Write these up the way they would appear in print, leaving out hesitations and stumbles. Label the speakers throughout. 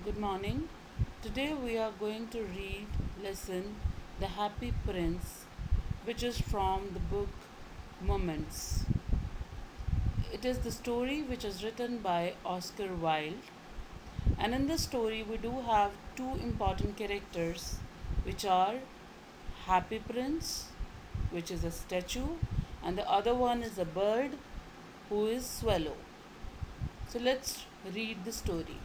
Speaker 1: Good morning. Today we are going to read lesson The Happy Prince, which is from the book Moments. It is the story which is written by Oscar Wilde, and in this story we do have two important characters, which are Happy Prince, which is a statue, and the other one is a bird who is Swallow. So let's read the story.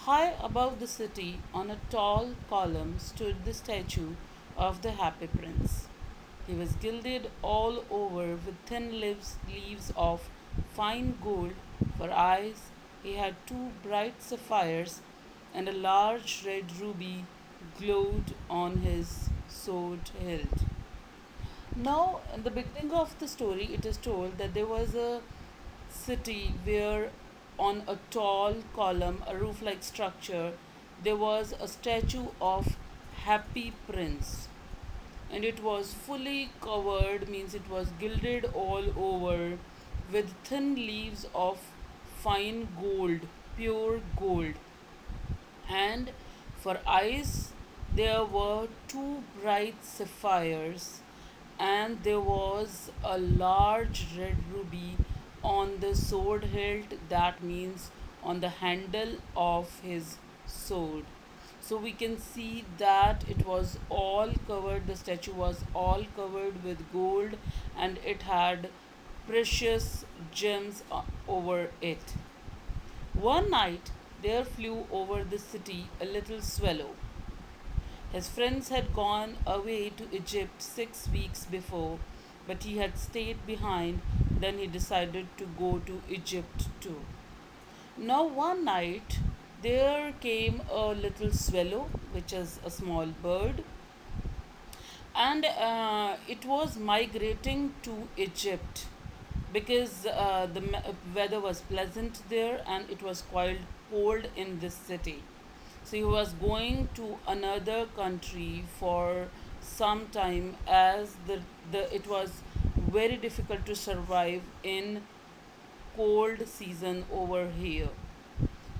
Speaker 1: High above the city, on a tall column, stood the statue of the Happy Prince. He was gilded all over with thin leaves of fine gold for eyes. He had two bright sapphires, and a large red ruby glowed on his sword hilt. Now, in the beginning of the story, it is told that there was a city where, on a tall column, a roof like structure, there was a statue of Happy Prince. And it was fully covered, means it was gilded all over with thin leaves of fine gold, pure gold. And for eyes, there were two bright sapphires, and there was a large red ruby on the sword hilt, that means on the handle of his sword. So we can see that it was all covered, the statue was all covered with gold, and it had precious gems over it. One night there flew over the city a little swallow. His friends had gone away to Egypt 6 weeks before, but he had stayed behind. Then he decided to go to Egypt too. Now, one night there came a little swallow, which is a small bird, and it was migrating to Egypt because the weather was pleasant there and it was quite cold in this city. So he was going to another country for some time, as the it was very difficult to survive in cold season over here.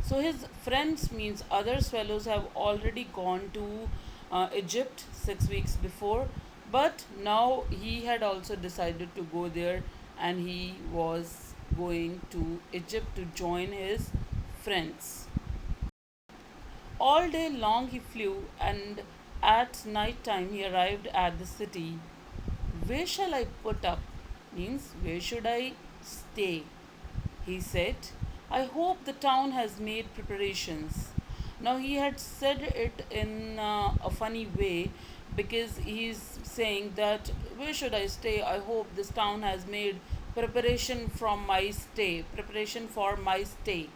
Speaker 1: So his friends, means other swallows, have already gone to Egypt 6 weeks before, but now he had also decided to go there, and he was going to Egypt to join his friends. All day long he flew, and at night time he arrived at the city. Where shall I put up? Means, where should I stay? He said. I hope the town has made preparations. Now he had said it in a funny way, because he's saying that where should I stay? I hope this town has made preparation for my stay.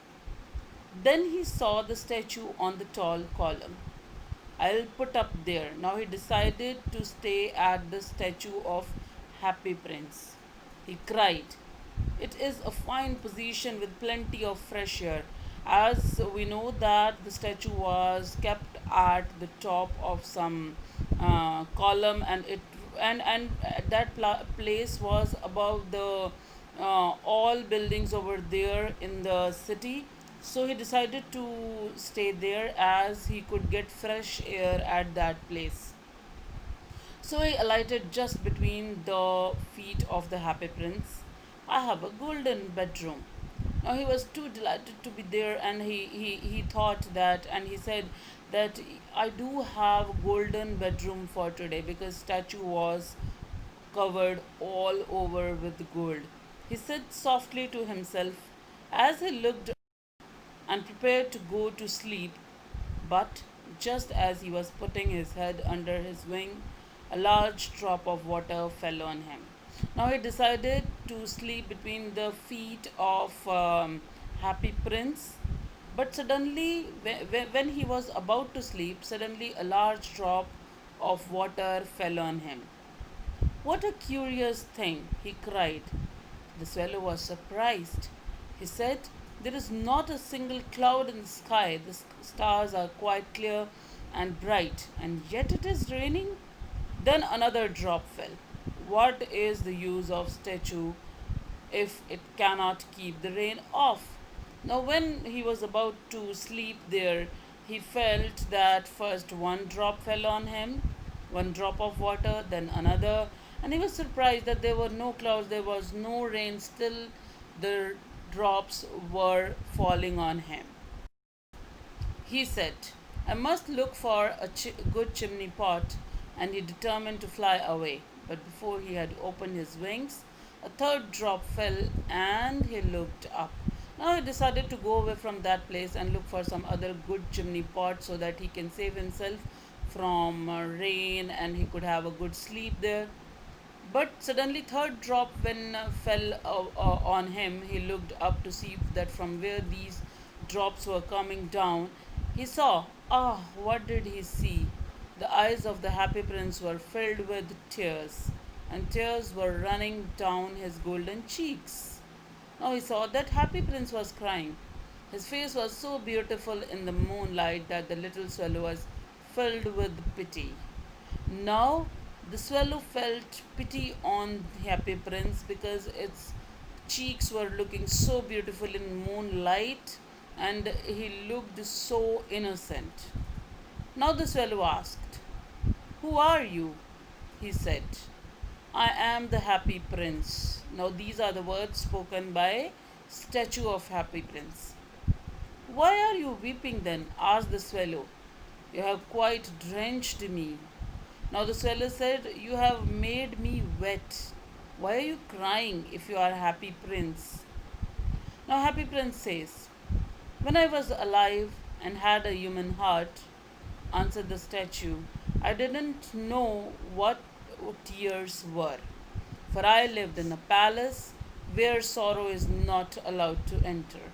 Speaker 1: Then he saw the statue on the tall column. I'll put up there. Now he decided to stay at the statue of Happy Prince. He cried, it is a fine position with plenty of fresh air. As we know that the statue was kept at the top of some column, and that place was above the all buildings over there in the city. So he decided to stay there as he could get fresh air at that place. So he alighted just between the feet of the Happy Prince. I have a golden bedroom. Now he was too delighted to be there, and he thought that, and he said that I do have golden bedroom for today, because statue was covered all over with gold. He said softly to himself as he looked and prepared to go to sleep, but just as he was putting his head under his wing, a large drop of water fell on him. Now he decided to sleep between the feet of Happy Prince, but suddenly, when he was about to sleep, suddenly a large drop of water fell on him. What a curious thing, he cried. The swallow was surprised. He said, there is not a single cloud in the sky. The stars are quite clear and bright, and yet it is raining. Then another drop fell. What is the use of statue if it cannot keep the rain off? Now, when he was about to sleep there, he felt that first one drop fell on him, one drop of water, then another, and he was surprised that there were no clouds, there was no rain, still the drops were falling on him. He said, I must look for a good chimney pot, and he determined to fly away. But before he had opened his wings, a third drop fell, and he looked up. Now he decided to go away from that place and look for some other good chimney pot so that he can save himself from rain and he could have a good sleep there. But suddenly, third drop when fell on him, he looked up to see that from where these drops were coming down. He saw, what did he see? The eyes of the happy prince were filled with tears, and tears were running down his golden cheeks. Now he saw that happy prince was crying. His face was so beautiful in the moonlight that the little swallow was filled with pity. Now the swallow felt pity on the happy prince because its cheeks were looking so beautiful in moonlight and he looked so innocent. Now the swallow asked, who are you? He said, I am the happy prince. Now these are the words spoken by statue of happy prince. Why are you weeping then? Asked the swallow. You have quite drenched me. Now the swallow said, you have made me wet. Why are you crying if you are a happy prince? Now happy prince says, when I was alive and had a human heart, answered the statue, I didn't know what tears were. For I lived in a palace where sorrow is not allowed to enter.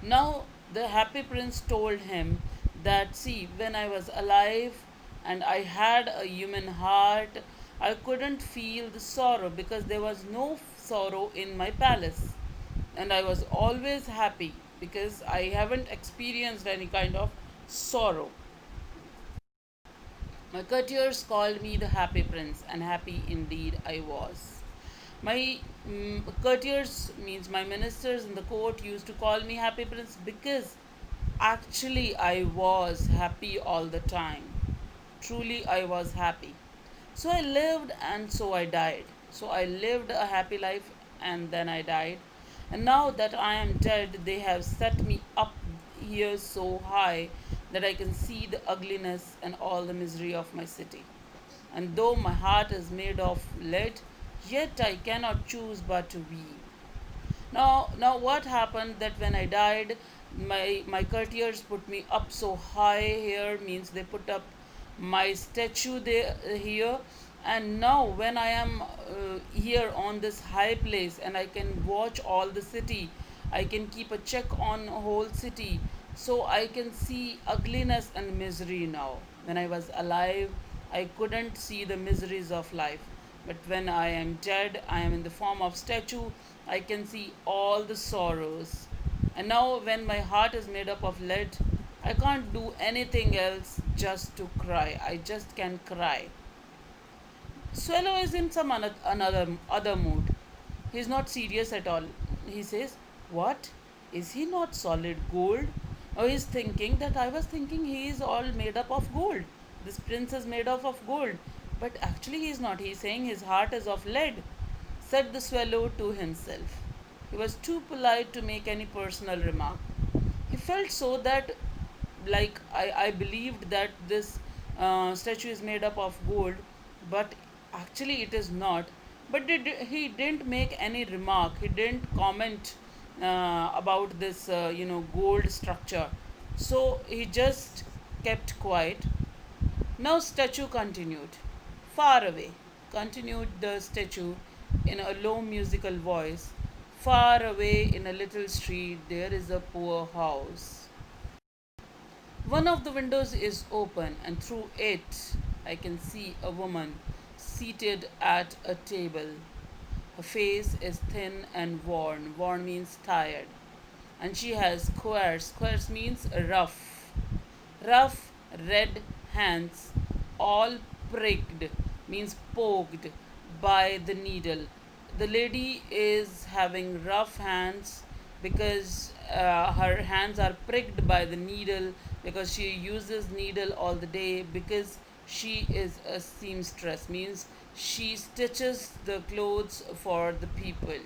Speaker 1: Now the happy prince told him that, see, when I was alive and I had a human heart, I couldn't feel the sorrow because there was no sorrow in my palace. And I was always happy because I haven't experienced any kind of sorrow. My courtiers called me the happy prince, and happy indeed I was. My courtiers means my ministers in the court used to call me happy prince because actually I was happy all the time. Truly I was happy. So I lived and so I died. So I lived a happy life and then I died. And now that I am dead, they have set me up here so high that I can see the ugliness and all the misery of my city. And though my heart is made of lead, yet I cannot choose but to weep. Now what happened that when I died, my courtiers put me up so high here, means they put up my statue there here, and now when I am here on this high place and I can watch all the city, I can keep a check on whole city, so I can see ugliness and misery now. When I was alive, I couldn't see the miseries of life. But when I am dead, I am in the form of statue, I can see all the sorrows. And now, when my heart is made up of lead, I can't do anything else just to cry. I just can cry. Swallow is in some another other mood. He is not serious at all. He says, "What? Is he not solid gold?" Or he's thinking that I was thinking he is all made up of gold. This prince is made up of gold. But actually he is not. He is saying his heart is of lead, said the swallow to himself. He was too polite to make any personal remark. He felt so that, like, I believed that this statue is made up of gold, but actually it is not. But he didn't make any remark, he didn't comment about this, gold structure. So he just kept quiet. Now, statue continued. Far away, continued the statue in a low musical voice. Far away in a little street, there is a poor house. One of the windows is open, and through it, I can see a woman seated at a table. Her face is thin and worn. Worn means tired. And she has squares. Squares means rough. Rough red hands, all pricked, means poked by the needle. The lady is having rough hands because her hands are pricked by the needle, because she uses needle all the day, because she is a seamstress, means she stitches the clothes for the people.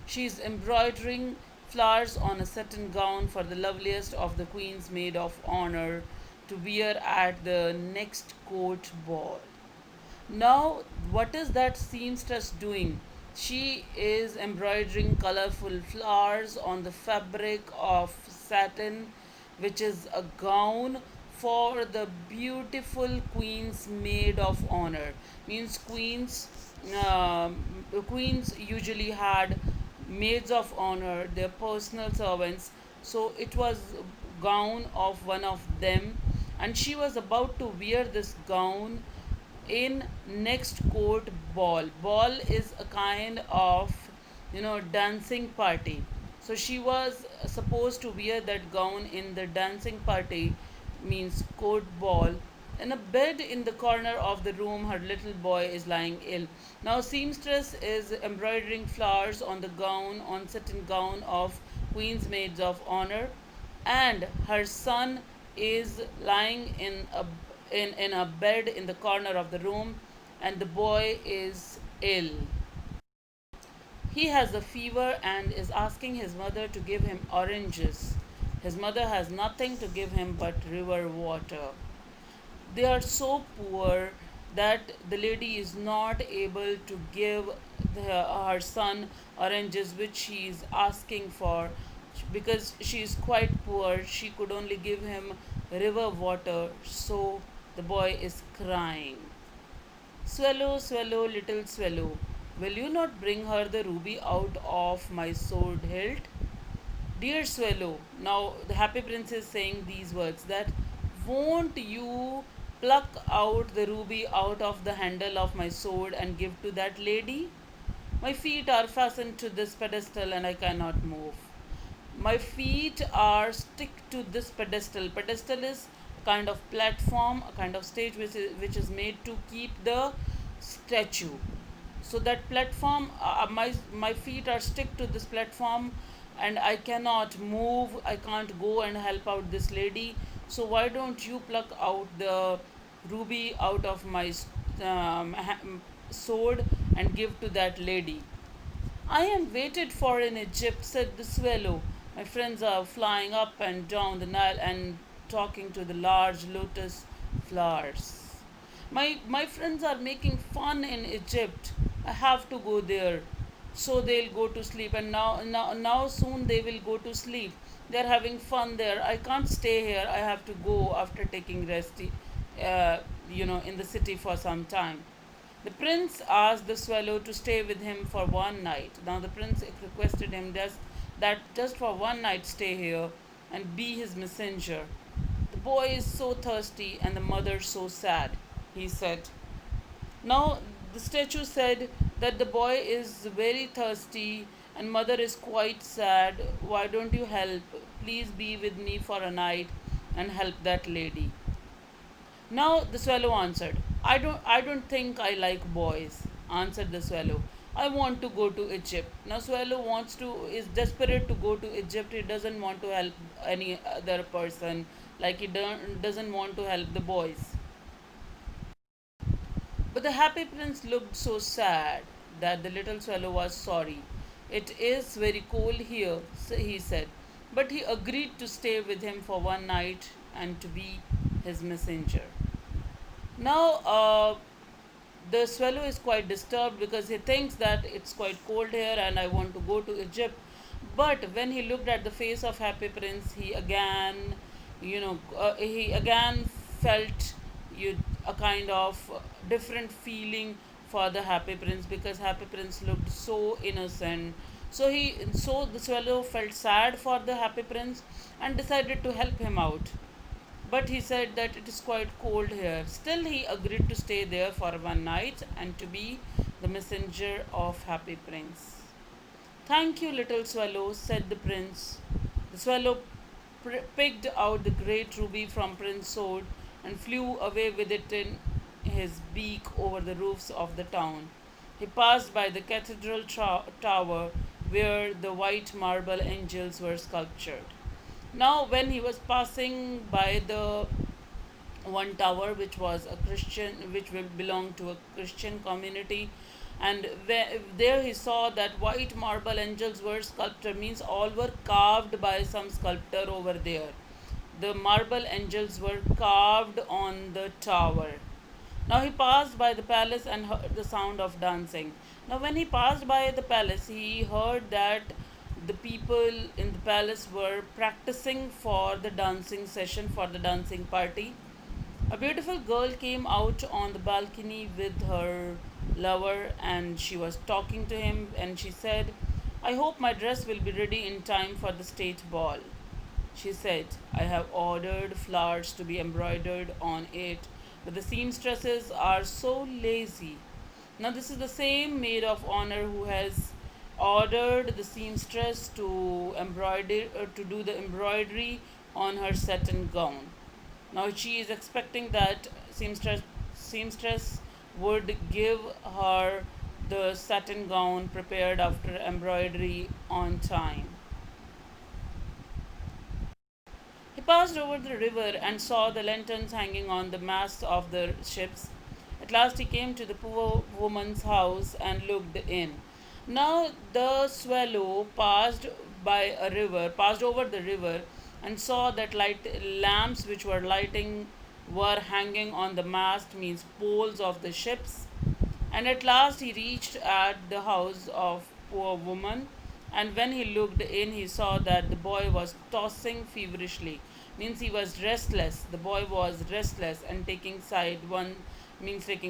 Speaker 1: She is embroidering flowers on a satin gown for the loveliest of the queen's maid of honor to wear at the next court ball. Now, what is that seamstress doing? She is embroidering colorful flowers on the fabric of satin, which is a gown for the beautiful queen's maid of honor. Means um, queens usually had maids of honor, their personal servants. So it was a gown of one of them, and she was about to wear this gown in next court ball. Ball is a kind of dancing party. So she was supposed to wear that gown in the dancing party, means court ball. In a bed in the corner of the room, her little boy is lying ill. Now, seamstress is embroidering flowers on the gown, on satin gown of Queen's Maids of Honor, and her son is lying in a bed in the corner of the room, and the boy is ill. He has a fever and is asking his mother to give him oranges. His mother has nothing to give him but river water. They are so poor that the lady is not able to give her son oranges which she is asking for, because she is quite poor. She could only give him river water, so the boy is crying. Swallow, swallow, little swallow, will you not bring her the ruby out of my sword hilt? Dear Swallow, now the happy prince is saying these words, that won't you pluck out the ruby out of the handle of my sword and give to that lady? My feet are fastened to this pedestal and I cannot move. My feet are stick to this pedestal. Pedestal is a kind of platform, a kind of stage which is made to keep the statue. So that platform, my feet are stick to this platform, and I cannot move. I can't go and help out this lady. So why don't you pluck out the ruby out of my sword and give to that lady? I am waited for in Egypt, said the swallow. My friends are flying up and down the Nile and talking to the large lotus flowers. My friends are making fun in Egypt. I have to go there. So they'll go to sleep, and now soon they will go to sleep. They're having fun there. I can't stay here. I have to go after taking rest, in the city for some time. The prince asked the swallow to stay with him for one night. Now the prince requested him just for one night stay here and be his messenger. The boy is so thirsty and the mother so sad, he said. Now the statue said that the boy is very thirsty and mother is quite sad. Why don't you help? Please be with me for a night and help that lady. Now the swallow answered, I don't think I like boys, answered the swallow. I want to go to Egypt. Now swallow is desperate to go to Egypt. He doesn't want to help any other person, like he doesn't want to help the boys. But the happy prince looked so sad that the little swallow was sorry. It is very cold here, he said. But he agreed to stay with him for one night and to be his messenger. Now, the swallow is quite disturbed because he thinks that it's quite cold here and I want to go to Egypt. But when he looked at the face of Happy Prince, he again felt a kind of different feeling for the Happy Prince, because Happy Prince looked so innocent. So the swallow felt sad for the Happy Prince and decided to help him out, but he said that it is quite cold here. Still, he agreed to stay there for one night and to be the messenger of Happy Prince. Thank you, little swallow, said the prince. The swallow picked out the great ruby from Prince's sword and flew away with it in his beak over the roofs of the town. He passed by the cathedral tower where the white marble angels were sculptured. Now, when he was passing by the one tower which was a Christian, which will belong to a Christian community, and there he saw that white marble angels were sculpted, means all were carved by some sculptor over there. The marble angels were carved on the tower. Now he passed by the palace and heard the sound of dancing. Now, when he passed by the palace, he heard that the people in the palace were practicing for the dancing session, for the dancing party. A beautiful girl came out on the balcony with her lover and she was talking to him and she said, I hope my dress will be ready in time for the state ball. She said, I have ordered flowers to be embroidered on it, but the seamstresses are so lazy. Now, this is the same maid of honor who has ordered the seamstress to to do the embroidery on her satin gown. Now, she is expecting that seamstress would give her the satin gown prepared after embroidery on time. He passed over the river and saw the lanterns hanging on the masts of the ships. At last he came to the poor woman's house and looked in. Now the swallow passed over the river, and saw that light lamps which were lighting were hanging on the mast, means poles of the ships. And at last he reached at the house of poor woman, and when he looked in, he saw that the boy was tossing feverishly. Means he was restless. The boy was restless and taking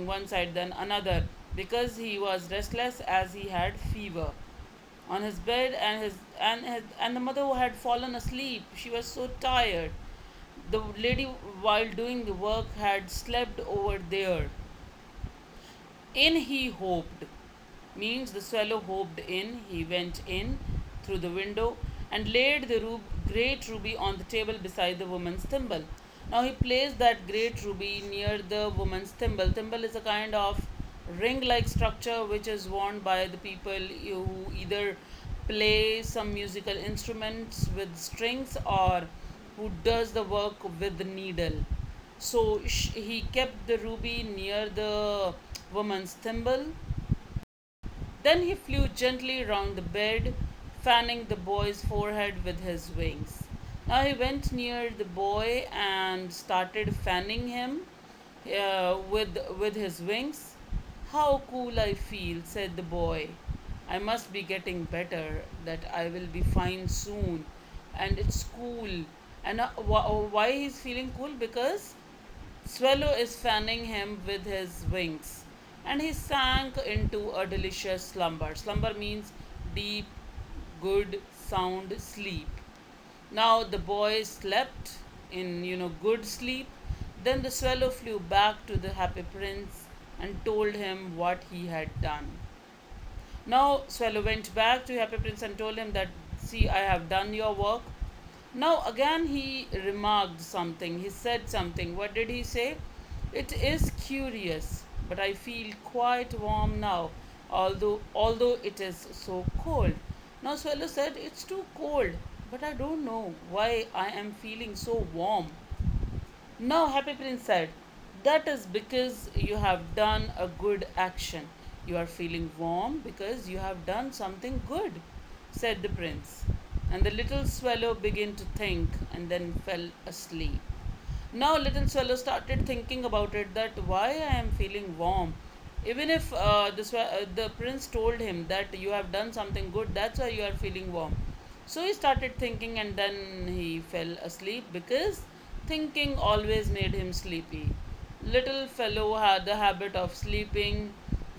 Speaker 1: one side then another, because he was restless as he had fever. On his bed, and the mother had fallen asleep. She was so tired. The lady, while doing the work, had slept over there. In he hoped, means the swallow hoped in. He went in through the window and laid the great ruby on the table beside the woman's thimble. Now he placed that great ruby near the woman's thimble. Thimble is a kind of ring like structure which is worn by the people who either play some musical instruments with strings or who does the work with the needle. So he kept the ruby near the woman's thimble. Then he flew gently round the bed, fanning the boy's forehead with his wings. Now he went near the boy and started fanning him with his wings. How cool I feel, said the boy. I must be getting better, that I will be fine soon. And it's cool. And why he's feeling cool? Because Swallow is fanning him with his wings, and he sank into a delicious slumber. Slumber means deep, good, sound sleep. Now the boy slept in, good sleep. Then the swallow flew back to the happy prince and told him what he had done. Now Swallow went back to Happy Prince and told him that, see, I have done your work. Now again he remarked something. He said something. What did he say? It is curious, but I feel quite warm now, although it is so cold. Now Swallow said, it's too cold, but I don't know why I am feeling so warm. Now Happy Prince said, that is because you have done a good action. You are feeling warm because you have done something good, said the prince. And the little swallow began to think and then fell asleep. Now little swallow started thinking about it, that why I am feeling warm. Even if the prince told him that you have done something good, that's why you are feeling warm. So he started thinking and then he fell asleep, because thinking always made him sleepy. Little fellow had the habit of sleeping.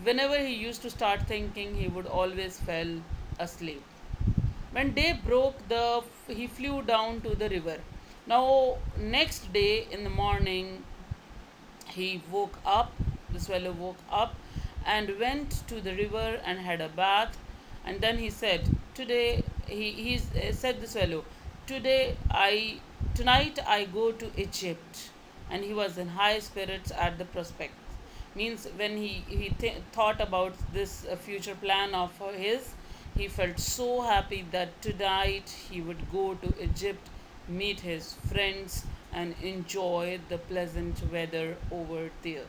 Speaker 1: Whenever he used to start thinking, he would always fall asleep. When day broke, he flew down to the river. Now, next day in the morning, he woke up, the swallow woke up and went to the river and had a bath. And then he said, Today, said the swallow, Today tonight I go to Egypt. And he was in high spirits at the prospect. Means when he thought about this future plan of his, He felt so happy that tonight he would go to Egypt, meet his friends, and enjoy the pleasant weather over there.